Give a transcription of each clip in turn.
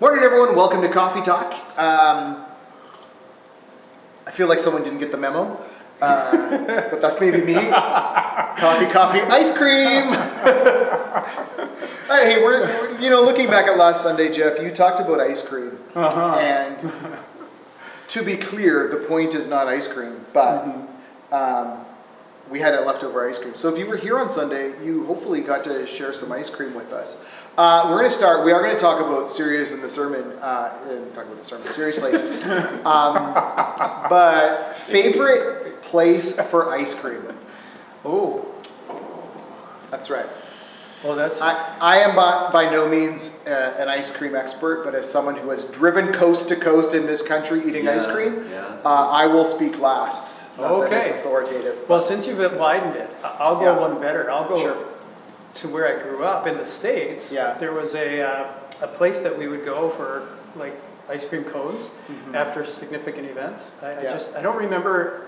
Morning, everyone. Welcome to Coffee Talk. I feel like someone didn't get the memo, but that's maybe me. Coffee, ice cream. Hey, we're looking back at last Sunday, Jeff. You talked about ice cream, and to be clear, the point is not ice cream, but we had leftover ice cream. So if you were here on Sunday, you hopefully got to share some ice cream with us. We're going to start. We are going to talk about serious in the sermon. Seriously. But favorite place for ice cream? Oh, That's right. well, that's I am by no means an ice cream expert, but as someone who has driven coast to coast in this country eating ice cream, I will speak last. Not that it's Okay. authoritative. well. Since you've widened it, I'll go Yeah. one better. I'll go Sure. to where I grew up in the States. Yeah. There was a place that we would go for like ice cream cones after significant events. I don't remember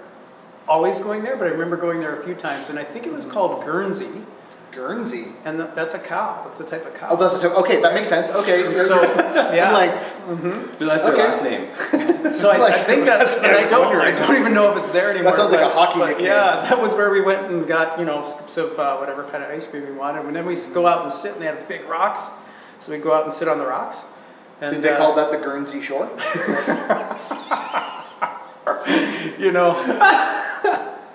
always going there, but I remember going there a few times, and I think it was called Guernsey, Guernsey. and that's a cow. That's a type of cow. Oh, that's okay. That makes sense. Okay. So, yeah. I'm like, That's their Okay. last name. So I Like, think that's, that's what and I I was don't wondering. even know if it's there anymore. That sounds like a hockey but nickname. yeah, that was where we went and got, scoops of whatever kind of ice cream we wanted. And then we go out and sit, and they had big rocks. So we go out and sit on the rocks. And, did they call that the Guernsey Shore?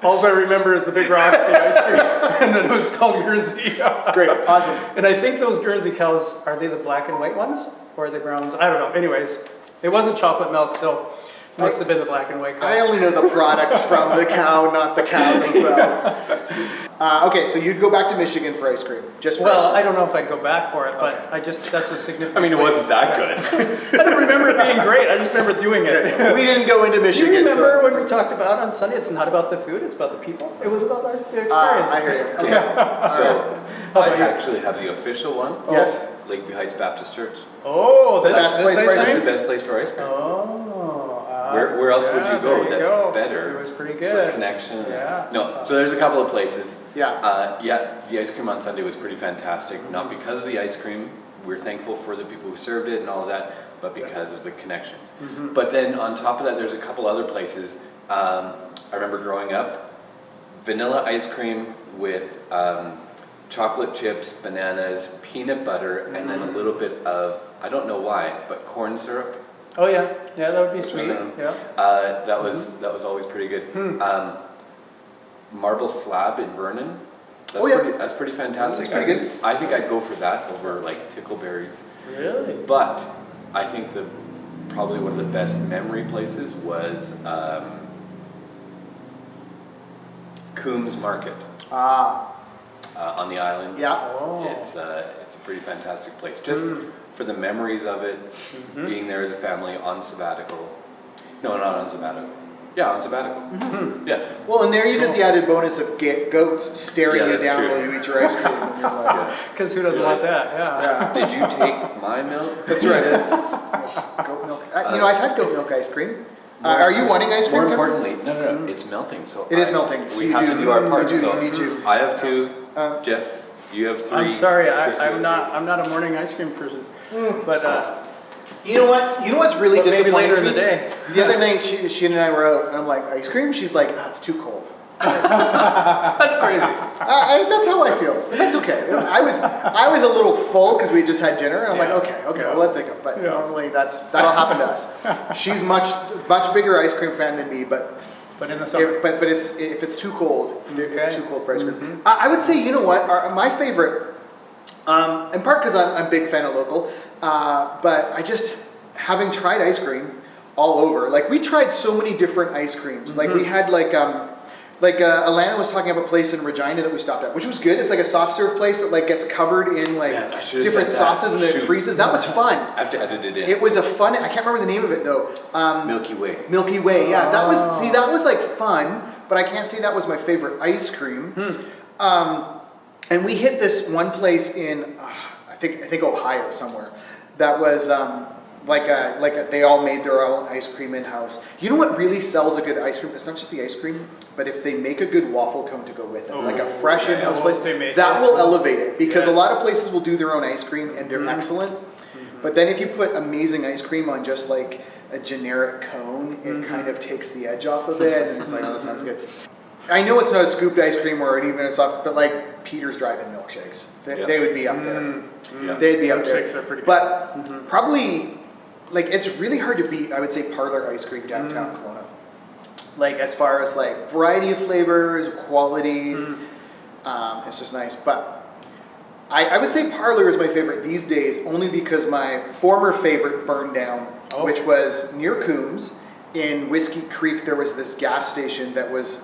all I remember is the big rocks, the ice cream, and then it was called Guernsey. Great. Awesome. And I think those Guernsey cows, are they the black and white ones? Or are they brown ones? I don't know. Anyways, it wasn't chocolate milk, so it must have been the black and white cows. I only know the products from the cow, not the cow themselves. Okay, so you'd go back to Michigan for ice cream, just for Well, ice I don't know if I'd go back for it, but that's a significant. I mean, it place. wasn't that good. I don't remember it being great. I just remember doing it. cream. We didn't go into Do Michigan. you remember so, when we talked about on Sunday? It's not about the food; it's about the people. It was about the experience. I hear you. Okay. So, How I about you? actually have the official one. Yes. Lakeview Heights Baptist Church. Oh, The that's best place for ice It's cream? the best place for ice cream. Oh. Where else would you go there that's go. better It was pretty for good. connection? Yeah. No, so there's a couple of places. Yeah. The ice cream on Sunday was pretty fantastic. Not because of the ice cream. We're thankful for the people who served it and all of that, but because of the connections. But then on top of that, there's a couple other places. I remember growing up, vanilla ice cream with chocolate chips, bananas, peanut butter, and then a little bit of, I don't know why, but corn syrup. Oh yeah, that would be sweet. Interesting. Yeah. That was always pretty good. Marble Slab in Vernon. Oh, yeah. That's pretty fantastic. That's pretty good. I think I'd go for that over like Tickleberries. Really? But I think probably one of the best memory places was Coombs Market on the island. Yeah. Oh. It's a pretty fantastic place. Just for the memories of it, being there as a family on sabbatical. No, not on sabbatical. Yeah, on sabbatical. Yeah. Well, and there you get the added bonus of goats staring Yeah, you that's down true. while you eat your ice cream. And you're like, Yeah. Because who doesn't want that? Yeah. yeah. Did you take my milk? That's right. Goat milk. I've had goat milk ice cream. Are you wanting ice cream? More Kevin? importantly, no, it's melting. So It is melting, so we you have do- to do our part. you do So need to. I have two. Um, Jeff, you have 3. I'm sorry, Chris, you have I'm not a morning ice cream person. But You know what? You know what's really But maybe disappointing later to in me? the day. The other night, she and I were out, and I'm like, ice cream? She's like, it's too cold. that's crazy. That's how I feel. But that's okay. I was a little full because we just had dinner, and I'm like, okay, we'll let that go. But normally that'll happen to us. She's much bigger ice cream fan than me, but But in the summer. if it's too cold, it's Okay. too cold for ice cream. I would say, you know what? My favorite, in part because I'm a big fan of local, but I just having tried ice cream all over. Like we tried so many different ice creams. Like we had Alana was talking about a place in Regina that we stopped at, which was good. It's like a soft serve place that like gets covered in like Man, I should've different said that. sauces and then it Shoot. freezes. That was fun. I have to edit it in. It was a fun. I can't remember the name of it though. Milky Way. Milky Way. Yeah, that was like fun, but I can't say that was my favorite ice cream. And we hit this one place in I think Ohio somewhere that was they all made their own ice cream in house. You know what really sells a good ice cream? It's not just the ice cream, but if they make a good waffle cone to go with it, like a fresh in-house place, they make that it. will elevate it because a Yes. lot of places will do their own ice cream and they're excellent. But then if you put amazing ice cream on just like a generic cone, it kind of takes the edge off of it, and it's like, oh, that sounds good. I know it's not a scooped ice cream or even a soft, but like Peter's Drive-In milkshakes, they would be up there. Yeah. They'd be up Milkshakes there. are pretty good. But probably, like, it's really hard to beat, I would say, Parlor ice cream downtown Kelowna. Like, as far as like variety of flavors, quality, it's just nice. But I would say Parlor is my favorite these days, only because my former favorite burned down, which was near Coombs. In Whiskey Creek, there was this gas station that was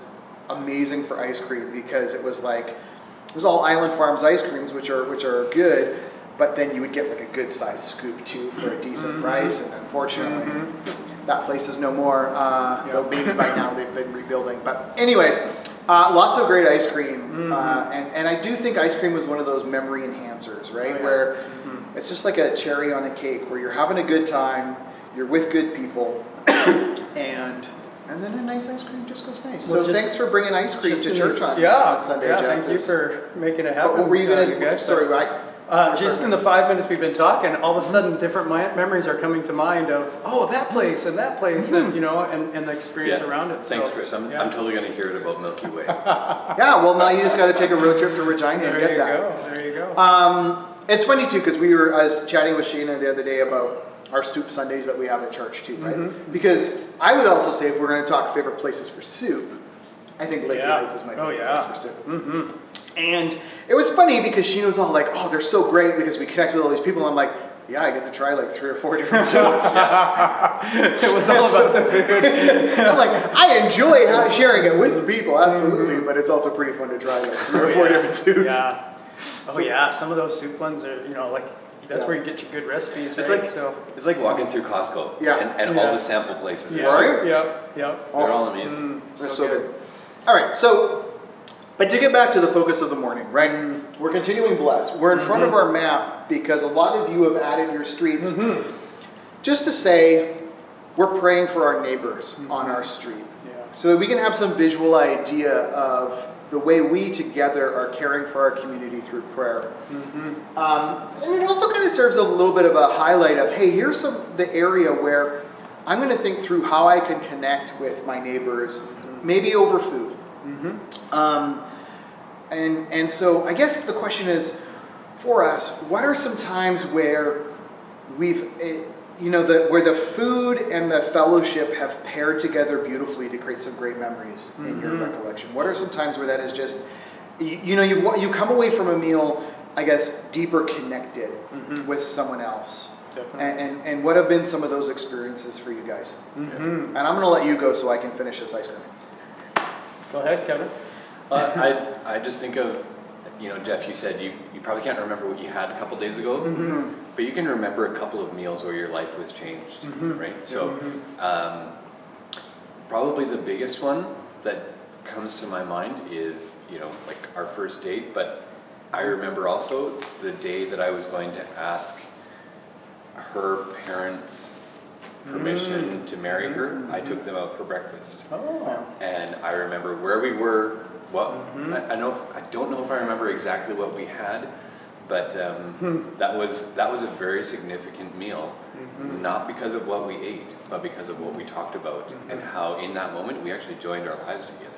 amazing for ice cream because it was like, it was all Island Farms ice creams, which are good, but then you would get like a good sized scoop too for a decent price, and unfortunately that place is no more, though maybe by now they've been rebuilding. But anyways, lots of great ice cream, and I do think ice cream was one of those memory enhancers, right? Where it's just like a cherry on a cake, where you're having a good time, you're with good people, and then a nice ice cream just goes nice. Well, So thanks for bringing ice cream to church on Sunday, Jeff. Thank you for making it happen. But what were you guys. gonna? Sorry, Just in the 5 minutes we've been talking, all of a sudden different memories are coming to mind of, oh, that place, and and you know, and the experience around it. Thanks, so, Chris. I'm yeah. totally going to hear it about Milky Way. Yeah, well now you just got to take a road trip to Regina and get that. There you go. It's funny too because I was chatting with Sheena the other day about our soup Sundays that we have at church too, right? Because I would also say if we're going to talk favorite places for soup, I think Lakeview Heights is my favorite place for soup. And it was funny because Sheena was all like, "Oh, they're so great because we connect with all these people." And I'm like, "Yeah, I get to try like 3 or 4 different soups." It was all about the food. I'm like, I enjoy sharing it with people, absolutely, but it's also pretty fun to try like 3 or 4 different soups. Yeah. Oh yeah, some of those soup ones are, you know, like that's where you get your good recipes, right? It's like walking through Costco and all the sample places. Right? Yep. They're all amazing. They're so good. All right, but to get back to the focus of the morning, right? We're continuing blessed. We're in front of our map because a lot of you have added your streets just to say we're praying for our neighbors on our street. So that we can have some visual idea of the way we together are caring for our community through prayer. And it also kind of serves a little bit of a highlight of, hey, here's the area where I'm going to think through how I can connect with my neighbors, maybe over food. And so I guess the question is, for us, what are some times where we've, where the food and the fellowship have paired together beautifully to create some great memories in your recollection? What are some times where that is just, you come away from a meal, I guess, deeper connected with someone else? Definitely. And what have been some of those experiences for you guys? And I'm going to let you go so I can finish this ice cream. Go ahead, Kevin. I just think of, Jeff, you said you probably can't remember what you had a couple days ago, but you can remember a couple of meals where your life was changed, right? So probably the biggest one that comes to my mind is, like our first date, but I remember also the day that I was going to ask her parents permission to marry her. I took them out for breakfast. And I remember where we were. I don't know if I remember exactly what we had, but that was a very significant meal, not because of what we ate, but because of what we talked about and how in that moment we actually joined our lives together.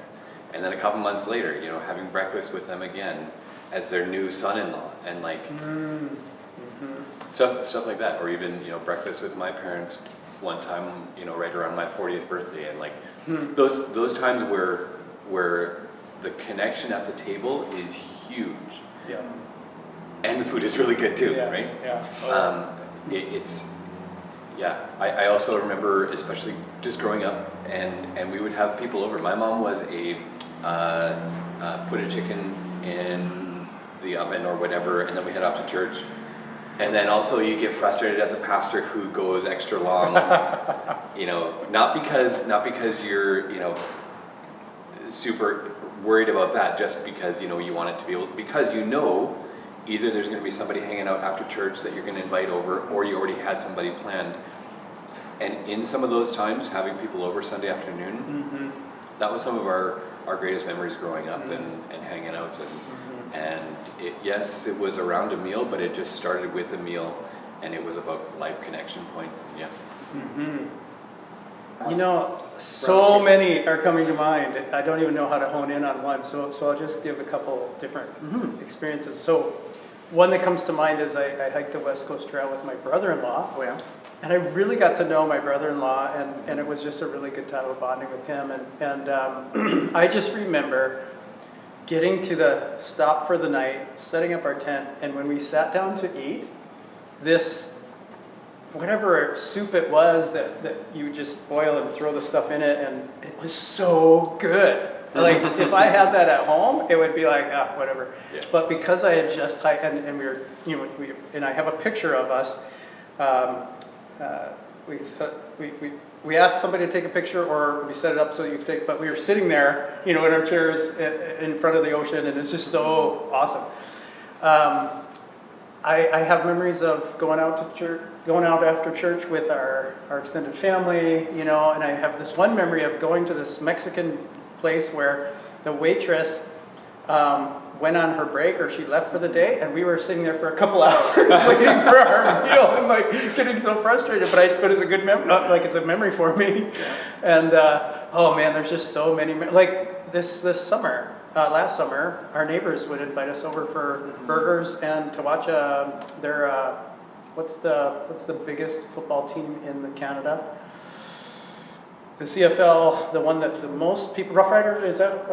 And then a couple months later, having breakfast with them again as their new son-in-law, and like stuff like that, or even breakfast with my parents one time, right around my 40th birthday, and like those times where the connection at the table is huge. Yeah. And the food is really good too, right? Yeah. I also remember, especially just growing up, and we would have people over. My mom was put a chicken in the oven or whatever, and then we head off to church. And then also you get frustrated at the pastor who goes extra long, not because you're, super worried about that, just because, you want it to be able, because either there's going to be somebody hanging out after church that you're going to invite over, or you already had somebody planned. And in some of those times, having people over Sunday afternoon, that was some of our greatest memories growing up and hanging out. And yes, it was around a meal, but it just started with a meal. and it was about life connection points. Yeah. You know, so many are coming to mind. I don't even know how to hone in on one, so I'll just give a couple different experiences. So one that comes to mind is I hiked the West Coast Trail with my brother-in-law. Oh, yeah. And I really got to know my brother-in-law, and it was just a really good time of bonding with him. And I just remember getting to the stop for the night, setting up our tent, and when we sat down to eat, this whatever soup it was that you would just boil and throw the stuff in it, and it was so good. Like, if I had that at home, it would be like, whatever. Yeah. But because I had just hiked, and we were, and I have a picture of us, we asked somebody to take a picture, or we set it up so you could take, but we were sitting there, in our chairs in front of the ocean, and it's just so awesome. I have memories of going out after church with our extended family, and I have this one memory of going to this Mexican place where the waitress went on her break, or she left for the day, and we were sitting there for a couple hours waiting for our meal, and getting so frustrated. But it's a good it's a memory for me. And oh man, there's just so many. Like this summer. Last summer, our neighbors would invite us over for burgers and to watch their what's the biggest football team in Canada? The CFL, the one that the most people, Rough Riders, is that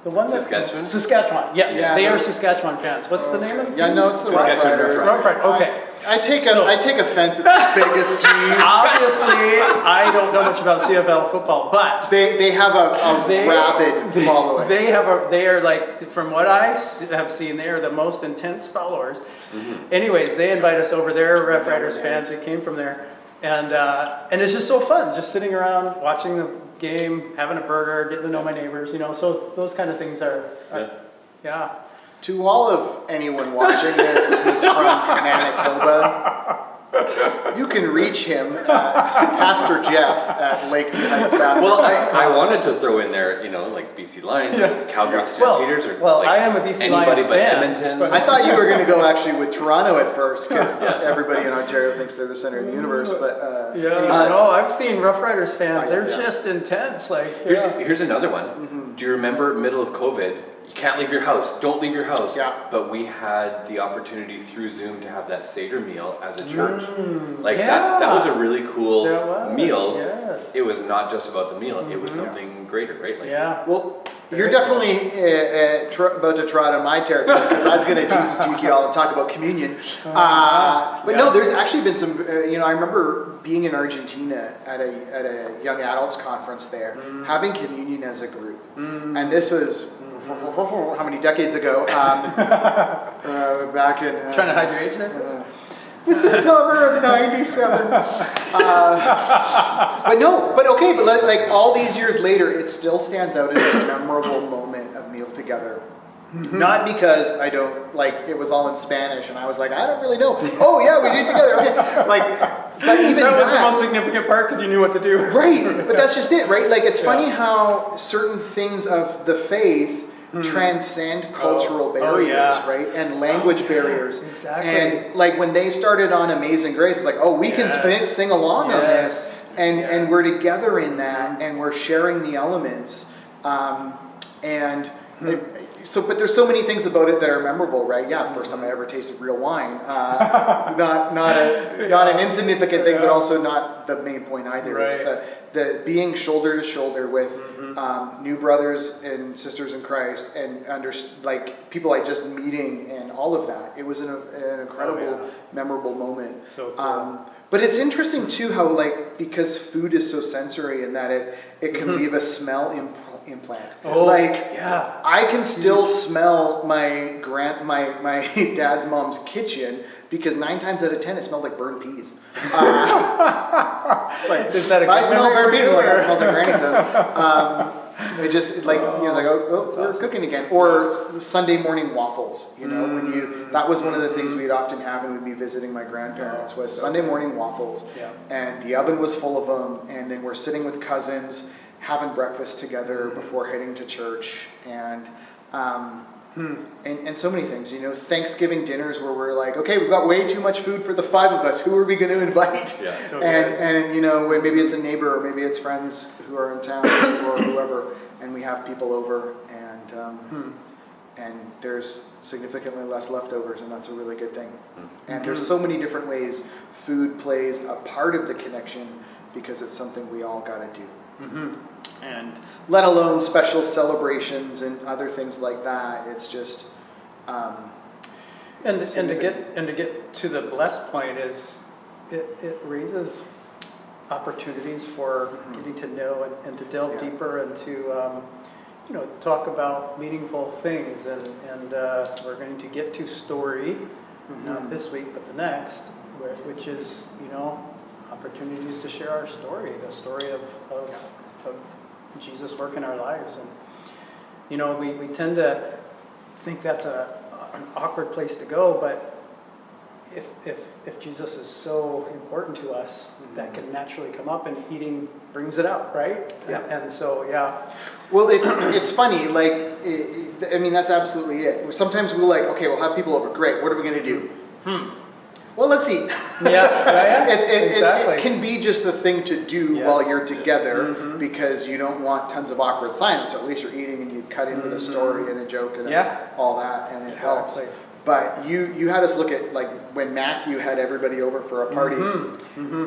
the one that Saskatchewan? Saskatchewan, yes, Yeah, they are Saskatchewan fans. What's the name of the team? Yeah, no, it's the Rough Saskatchewan Riders. Rough Rough Riders, okay. I take offense at the biggest team. Obviously, I don't know much about CFL football, but They have a They- rabid following. they are like, from what I have seen, they are the most intense followers. Anyways, they invite us over. They're Rough Riders fans. We came from there, and it's just so fun, just sitting around watching the game, having a burger, getting to know my neighbors. So those kind of things are yeah. To all of anyone watching this who's from Manitoba, you can reach him, Pastor Jeff at Lakeview Heights Baptist. Well, I wanted to throw in there, like BC Lions, or Calgary Stampeders, or Well, like I am a BC anybody Lions but fan, Edmonton. but- I thought you were going to go actually with Toronto at first, because everybody in Ontario thinks they're the center of the universe. But anyway. No, I've seen Rough Riders fans. They're Yeah. just intense. Like, Here's another one. Do you remember middle of COVID? You can't leave your house. Don't leave your house. Yeah. But we had the opportunity through Zoom to have that Seder meal as a church. yeah. That was a really cool That was, meal. yes. It was not just about the meal. It was something greater, right? Like, Yeah. Well, you're definitely about to trot on my territory, because I was going to Jesus juke y'all and talk about communion. But no, there's actually been some. I remember being in Argentina at a young adults conference there, having communion as a group, and this was how many decades ago? Back in Trying to hide your age there? it was the summer of '97. But like all these years later, it still stands out as a memorable moment of meal together. Not because I don't, it was all in Spanish and I was like, I don't really know. Oh yeah, we did it together, okay. But even that was the most significant part because you knew what to do. right, but that's just it, right? Like, it's funny how certain things of the faith transcend cultural barriers, yeah. right? And language barriers. Exactly. And like when they started on Amazing Grace, it's like, oh, we can sing along on Yes. this. And we're together in that, and we're sharing the elements. But there's so many things about it that are memorable, right? Yeah, first time I ever tasted real wine. Not an insignificant thing, but also not the main point either. Right. It's the being shoulder to shoulder with new brothers and sisters in Christ, and people like just meeting and all of that. It was an incredible, memorable moment. So cool. But it's interesting too how because food is so sensory and that it can leave a smell implant. Oh, yeah. I can still smell my dad's mom's kitchen because 9 times out of 10 it smelled like burned peas. It's like, Is that a if I good smell memory burned for peas, you, I'm like, or- it smells like Granny's house. It just we're cooking again. Or Sunday morning waffles. When that was one of the things we'd often have when we'd be visiting my grandparents was Sunday morning waffles. Yeah. And the oven was full of them, and then we're sitting with cousins having breakfast together before heading to church, and And so many things, Thanksgiving dinners where we're like, okay, we've got way too much food for the 5 of us. Who are we going to invite? Yeah. So And maybe it's a neighbor or maybe it's friends who are in town or whoever, and we have people over and there's significantly less leftovers, and that's a really good thing. And there's so many different ways food plays a part of the connection because it's something we all got to do. And let alone special celebrations and other things like that. It's just And to get to the blessed point is it raises opportunities for getting to know and to delve deeper and to talk about meaningful things, and we're going to get to story, not this week but the next, which is opportunities to share our story, the story of Jesus' work in our lives. And we tend to think that's an awkward place to go, but if Jesus is so important to us, that can naturally come up, and eating brings it up, right? Yeah. And so, Well, it's funny, that's absolutely it. Sometimes we're like, okay, we'll have people over, great, what are we going to do? Well, let's eat. Exactly. It can be just the thing to do while you're together because you don't want tons of awkward silence, so at least you're eating and you cut in with a story and a joke and all that, and it helps. But you had us look at, when Matthew had everybody over for a party,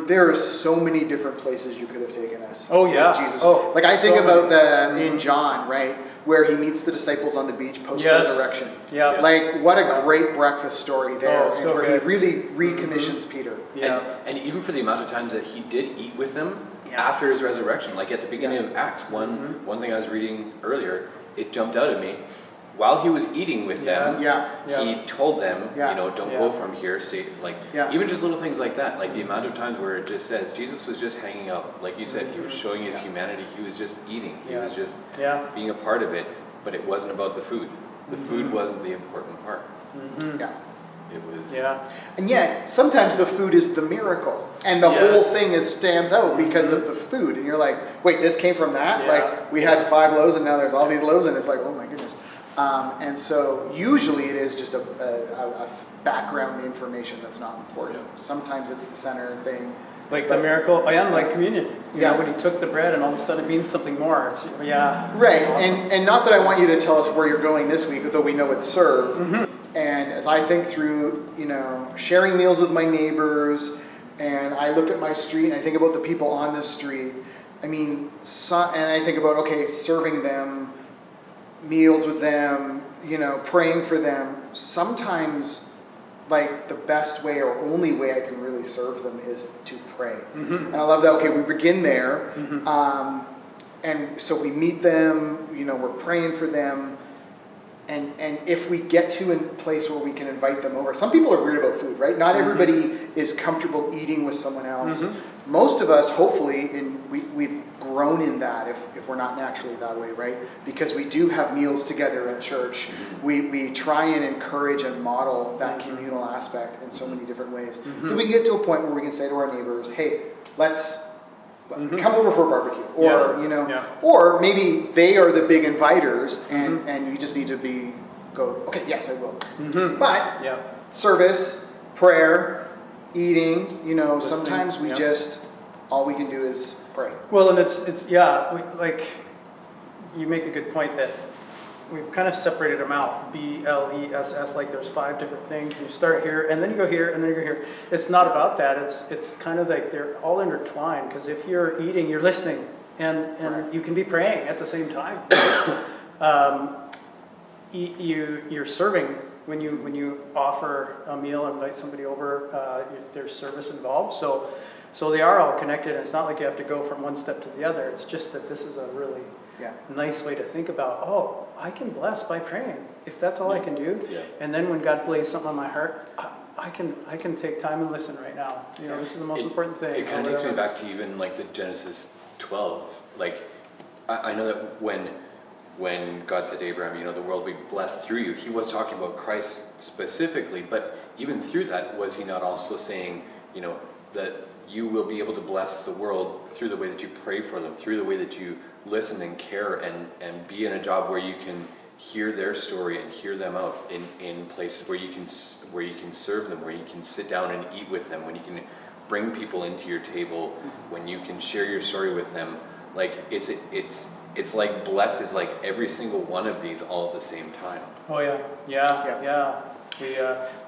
there are so many different places you could have taken us. Oh, yeah. With Jesus. Oh, I think so about in John, right, where he meets the disciples on the beach post-resurrection. Yeah. What a great breakfast story there, Oh, so where good. he really recommissions Peter. Yeah. And even for the amount of times that he did eat with them after his resurrection, like at the beginning of Acts, one thing I was reading earlier, it jumped out at me. While he was eating with them, he told them, don't go from here, stay, even just little things like that, the amount of times where it just says, Jesus was just hanging out, like you said, he was showing his humanity, he was just eating, he was just being a part of it, but it wasn't about the food. The food wasn't the important part. It was... And yet, sometimes the food is the miracle, and the whole thing stands out because of the food, and you're like, wait, this came from that? We had 5 loaves, and now there's all these loaves, and it's like, oh my goodness. And so usually it is just a background information that's not important. Sometimes it's the center thing. The miracle, like communion. When he took the bread and all of a sudden it means something more. Right, awesome. And not that I want you to tell us where you're going this week, although we know it's serve. And as I think through, sharing meals with my neighbors, and I look at my street and I think about the people on this street, and I think about, okay, serving them, meals with them, praying for them. Sometimes, the best way or only way I can really serve them is to pray. And I love that, okay, we begin there, and so we meet them, we're praying for them, and if we get to a place where we can invite them over. Some people are weird about food, right? Not everybody is comfortable eating with someone else. Most of us, hopefully, we've grown in that if we're not naturally that way, right? Because we do have meals together at church. We try and encourage and model that communal aspect in so many different ways. So we can get to a point where we can say to our neighbors, hey, let's come over for a barbecue. Or, or maybe they are the big inviters and you just need to go, okay, yes, I will. But service, prayer, eating, sometimes we just, all we can do is pray. Well, and you make a good point that we've kind of separated them out, BLESS, there's 5 different things. You start here, and then you go here, and then you go here. It's not about that. It's kind of they're all intertwined, because if you're eating, you're listening, and you can be praying at the same time. You're serving when you offer a meal and invite somebody over. There's service involved, so they are all connected. And it's not like you have to go from one step to the other. It's just that this is a really nice way to think about, I can bless by praying, if that's all I can do. And then when God plays something on my heart, I can take time and listen right now. This is the most important thing. It kind of takes me back to even the Genesis 12. I know that when God said to Abraham, the world will be blessed through you, he was talking about Christ specifically, but even through that, was he not also saying, that you will be able to bless the world through the way that you pray for them, through the way that you listen and care and be in a job where you can hear their story and hear them out in places where you can serve them, where you can sit down and eat with them, when you can bring people into your table, when you can share your story with them. Like it's like Bless is like every single one of these all at the same time. Oh yeah.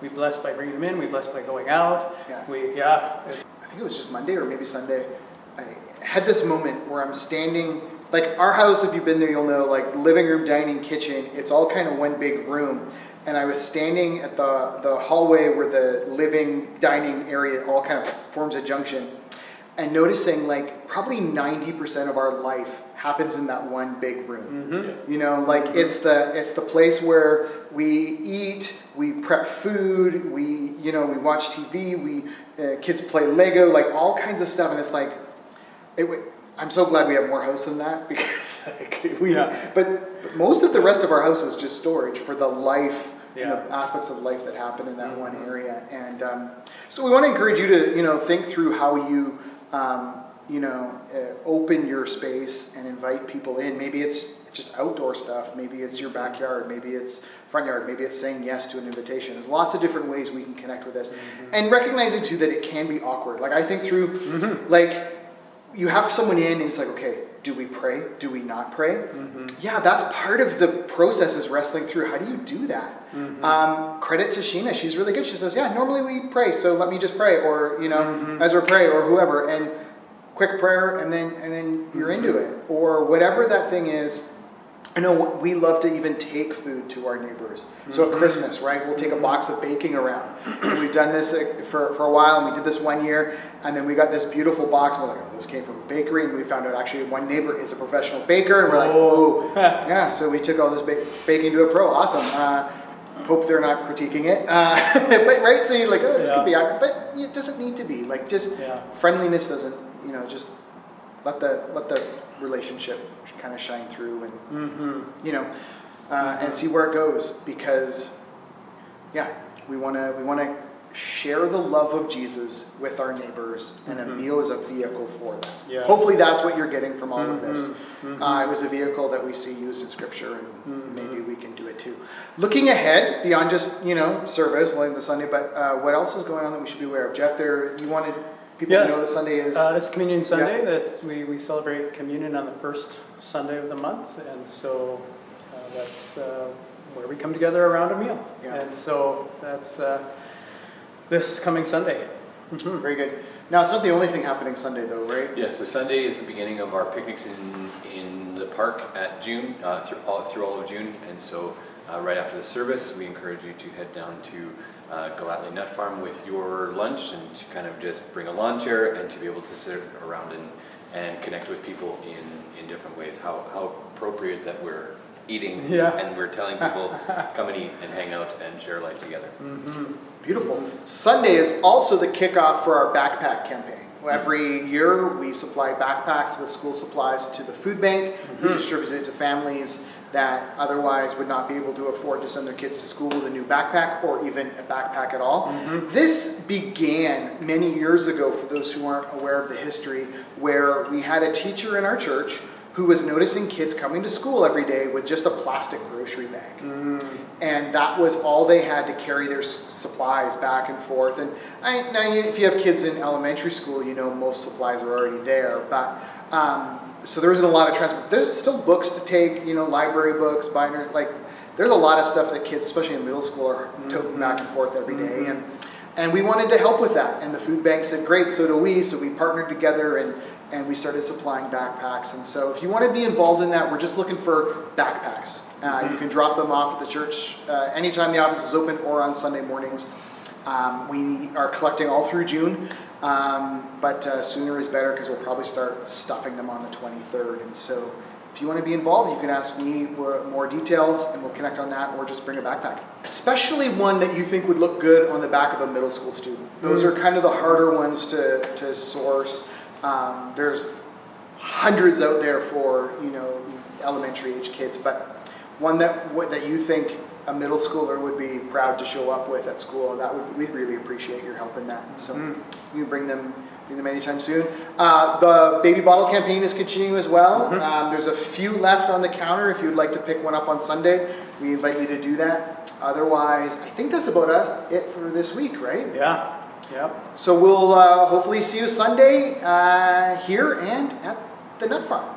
We bless by bringing them in. We bless by going out. Yeah. I think it was just Monday or maybe Sunday. I had this moment where I'm standing, like our house, if you've been there, you'll know, like living room, dining, kitchen, it's all kind of one big room. And I was standing at the hallway where the living, dining area all kind of forms a junction, and noticing like probably 90% of our life happens in that one big room. Mm-hmm. You know, like it's the place where we eat, we prep food, we watch TV, kids play Lego, like all kinds of stuff. And it's like, I'm so glad we have more house than that, because like but most of the rest of our house is just storage for the life, the aspects of life that happen in that one area. And so we want to encourage you to think through how you open your space and invite people in. Maybe it's just outdoor stuff, maybe it's your backyard, maybe it's front yard, maybe it's saying yes to an invitation. There's lots of different ways we can connect with this. And recognizing too that it can be awkward. Like I think through like you have someone in and it's like, okay, do we pray? Do we not pray? Yeah, that's part of the process, is wrestling through how do you do that. Credit to Sheena, she's really good. She says, yeah, normally we pray, so let me just pray, or Ezra pray, or whoever, and quick prayer, and then you're into it, or whatever that thing is. I know we love to even take food to our neighbors. So at Christmas, right, we'll take a box of baking around. And we've done this for a while, and we did this one year, and then we got this beautiful box. We're like, oh, this came from a bakery, and we found out actually one neighbor is a professional baker, and we're like, oh, yeah. So we took all this baking to a pro. Awesome. Hope they're not critiquing it. But right, so you're like, oh, this could be accurate, but it doesn't need to be. Like just friendliness doesn't, just let the relationship kind of shine through, and and see where it goes, because we want to share the love of Jesus with our neighbors, and a meal is a vehicle for that. Hopefully that's what you're getting from all of this. It was a vehicle that we see used in Scripture, and maybe we can do it too. Looking ahead beyond just service like the Sunday, but what else is going on that we should be aware of? Jeff, you wanted people to know that Sunday is... it's Communion Sunday, that we celebrate communion on the first Sunday of the month, and so that's where we come together around a meal. And so that's this coming Sunday. Very good. Now, it's not the only thing happening Sunday, though, right? Yeah, so Sunday is the beginning of our picnics in the park at June, through all of June, and so right after the service, we encourage you to head down to Galatly Nut Farm with your lunch, and to kind of just bring a lawn chair and to be able to sit around and connect with people in different ways. How appropriate that we're eating and we're telling people come and eat and hang out and share life together. Beautiful. Sunday is also the kickoff for our backpack campaign. Every year we supply backpacks with school supplies to the food bank, who distributes it to families that otherwise would not be able to afford to send their kids to school with a new backpack, or even a backpack at all. This began many years ago, for those who aren't aware of the history, where we had a teacher in our church who was noticing kids coming to school every day with just a plastic grocery bag. And that was all they had to carry their supplies back and forth. And now if you have kids in elementary school, most supplies are already there. But so there isn't a lot of transport. There's still books to take, library books, binders. Like there's a lot of stuff that kids, especially in middle school, are toting back and forth every day. And we wanted to help with that. And the food bank said, great, so do we. So we partnered together and we started supplying backpacks. And so if you want to be involved in that, we're just looking for backpacks. You can drop them off at the church anytime the office is open, or on Sunday mornings. We are collecting all through June, but sooner is better, because we'll probably start stuffing them on the 23rd. And so if you want to be involved, you can ask me more details, and we'll connect on that, or just bring a backpack. Especially one that you think would look good on the back of a middle school student. Those are kind of the harder ones to source. There's hundreds out there for elementary age kids, but one that you think a middle schooler would be proud to show up with at school. We'd really appreciate your help in that. So you can bring them anytime soon. The baby bottle campaign is continuing as well. There's a few left on the counter. If you'd like to pick one up on Sunday, we invite you to do that. Otherwise, I think that's about it for this week, right? Yeah, yeah. So we'll hopefully see you Sunday here and at the Nut Farm.